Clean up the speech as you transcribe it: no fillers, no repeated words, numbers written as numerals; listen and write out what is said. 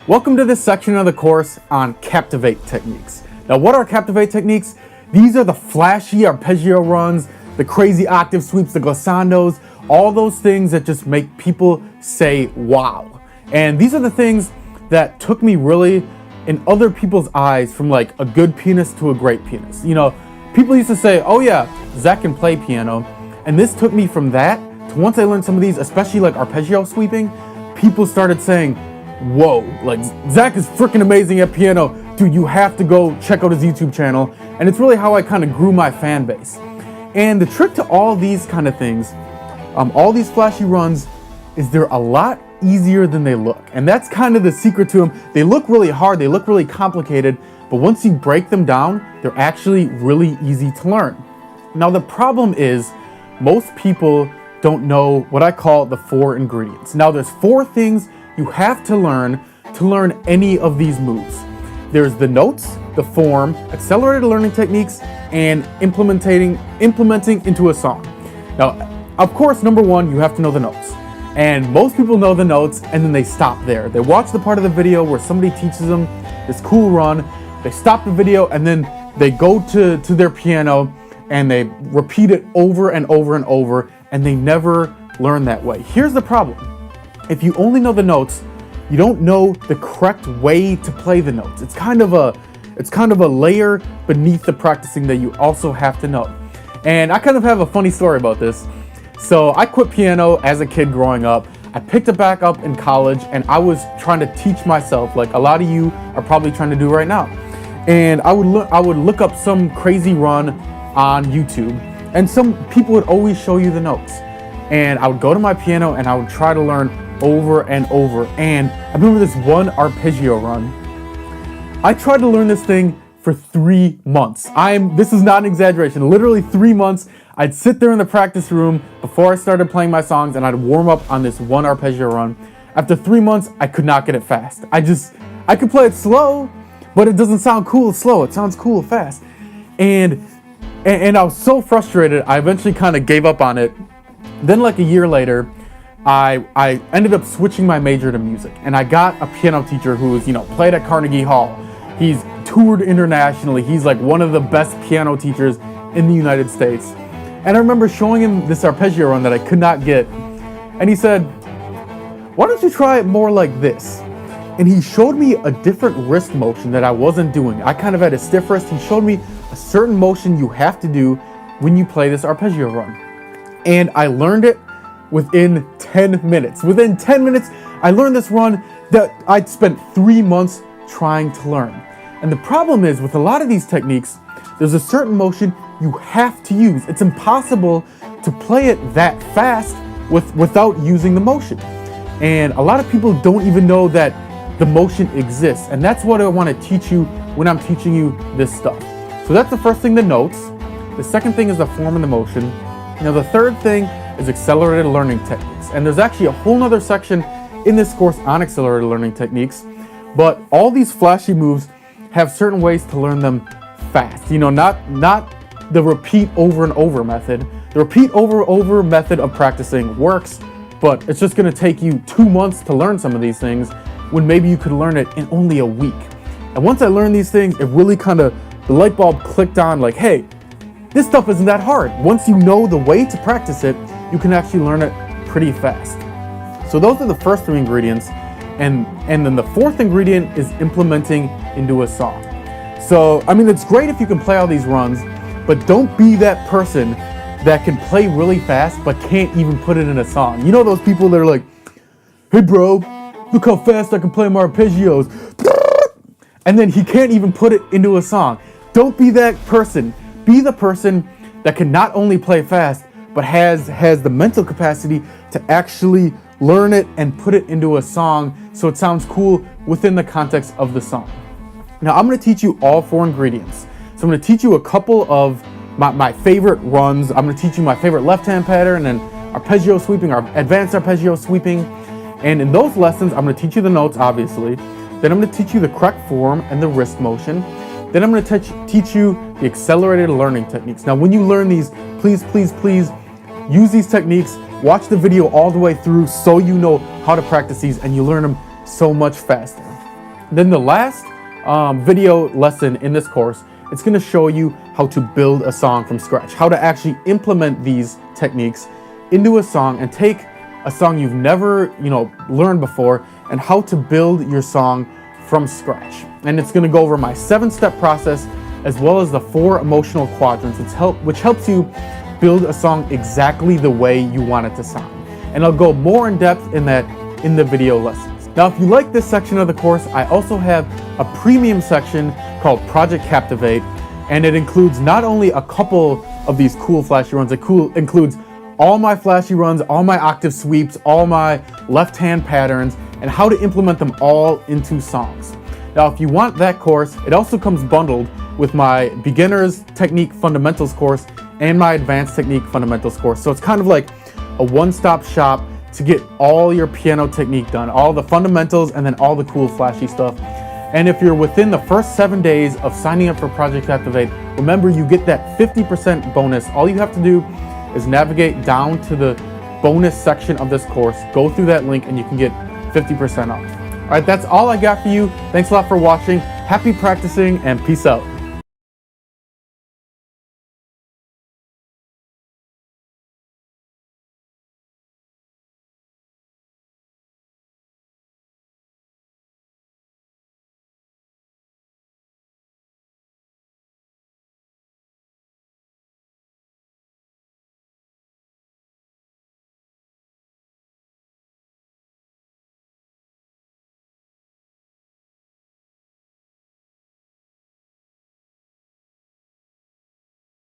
Welcome to this section of the course on Captivate techniques. Now, what are Captivate techniques? These are the flashy arpeggio runs, the crazy octave sweeps, the glissandos, all those things that just make people say wow. And these are the things that took me really in other people's eyes from like a good pianist to a great pianist. You know, people used to say, oh yeah, Zach can play piano. And this took me from that to once I learned some of these, especially like arpeggio sweeping, people started saying, whoa, like Zach is freaking amazing at piano. Dude, you have to go check out his YouTube channel. And it's really how I kind of grew my fan base. And the trick to all these kind of things, all these flashy runs, is they're a lot easier than they look. And that's kind of the secret to them. They look really hard, they look really complicated, but once you break them down, they're actually really easy to learn. Now the problem is, most people don't know what I call the 4 ingredients. Now there's 4 things you have to learn any of these moves. There's the notes, the form, accelerated learning techniques, and implementing into a song. Now, of course, number 1, you have to know the notes. And most people know the notes and then they stop there. They watch the part of the video where somebody teaches them this cool run, they stop the video, and then they go to their piano and they repeat it over and over and over, and they never learn that way. Here's the problem. If you only know the notes, you don't know the correct way to play the notes. It's kind of a layer beneath the practicing that you also have to know. And I kind of have a funny story about this. So I quit piano as a kid growing up. I picked it back up in college, and I was trying to teach myself, like a lot of you are probably trying to do right now. And I would look up some crazy run on YouTube, and some people would always show you the notes. And I would go to my piano and I would try to learn over and over. And I remember this one arpeggio run. I tried to learn this thing for 3 months. This is not an exaggeration, literally 3 months. I'd sit there in the practice room before I started playing my songs, and I'd warm up on this one arpeggio run. After 3 months, I could not get it fast. I could play it slow, but it doesn't sound cool slow. It sounds cool fast. And I was so frustrated, I eventually kind of gave up on it. Then like a year later, I ended up switching my major to music, and I got a piano teacher who was, played at Carnegie Hall. He's toured internationally. He's like one of the best piano teachers in the United States. And I remember showing him this arpeggio run that I could not get. And he said, why don't you try it more like this? And he showed me a different wrist motion that I wasn't doing. I kind of had a stiff wrist. He showed me a certain motion you have to do when you play this arpeggio run. And I learned it within 10 minutes. Within 10 minutes, I learned this run that I'd spent 3 months trying to learn. And the problem is, with a lot of these techniques, there's a certain motion you have to use. It's impossible to play it that fast without using the motion. And a lot of people don't even know that the motion exists. And that's what I want to teach you when I'm teaching you this stuff. So that's the first thing, the notes. The second thing is the form and the motion. Now the third thing is accelerated learning techniques. And there's actually a whole nother section in this course on accelerated learning techniques. But all these flashy moves have certain ways to learn them fast. Not the repeat over and over method. The repeat over method of practicing works, but it's just gonna take you 2 months to learn some of these things when maybe you could learn it in only a week. And once I learned these things, it really the light bulb clicked on, like, hey, this stuff isn't that hard. Once you know the way to practice it, you can actually learn it pretty fast. So those are the first 3 ingredients. And then the 4th ingredient is implementing into a song. So, it's great if you can play all these runs, but don't be that person that can play really fast but can't even put it in a song. You know those people that are like, hey bro, look how fast I can play my arpeggios. And then he can't even put it into a song. Don't be that person. Be the person that can not only play fast, but has the mental capacity to actually learn it and put it into a song so it sounds cool within the context of the song. Now I'm going to teach you all 4 ingredients. So I'm going to teach you a couple of my favorite runs. I'm going to teach you my favorite left-hand pattern and arpeggio sweeping, or advanced arpeggio sweeping. And in those lessons, I'm going to teach you the notes, obviously. Then I'm going to teach you the correct form and the wrist motion. Then I'm going to teach you the accelerated learning techniques. Now, when you learn these, please use these techniques. Watch the video all the way through so you know how to practice these and you learn them so much faster. Then the last video lesson in this course, it's going to show you how to build a song from scratch, how to actually implement these techniques into a song and take a song you've never, learned before, and how to build your song from scratch. And it's going to go over my 7-step process as well as the 4 emotional quadrants, which helps you build a song exactly the way you want it to sound. And I'll go more in depth in that in the video lessons. Now, if you like this section of the course, I also have a premium section called Project Captivate, and it includes not only a couple of these cool flashy runs, it includes all my flashy runs, all my octave sweeps, all my left-hand patterns, and how to implement them all into songs. Now, if you want that course, it also comes bundled with my Beginner's Technique Fundamentals course and my Advanced Technique Fundamentals course. So it's kind of like a one-stop shop to get all your piano technique done, all the fundamentals and then all the cool flashy stuff. And if you're within the first 7 days of signing up for Project Captivate, remember you get that 50% bonus. All you have to do is navigate down to the bonus section of this course, go through that link, and you can get 50% off. All right, that's all I got for you. Thanks a lot for watching. Happy practicing and peace out.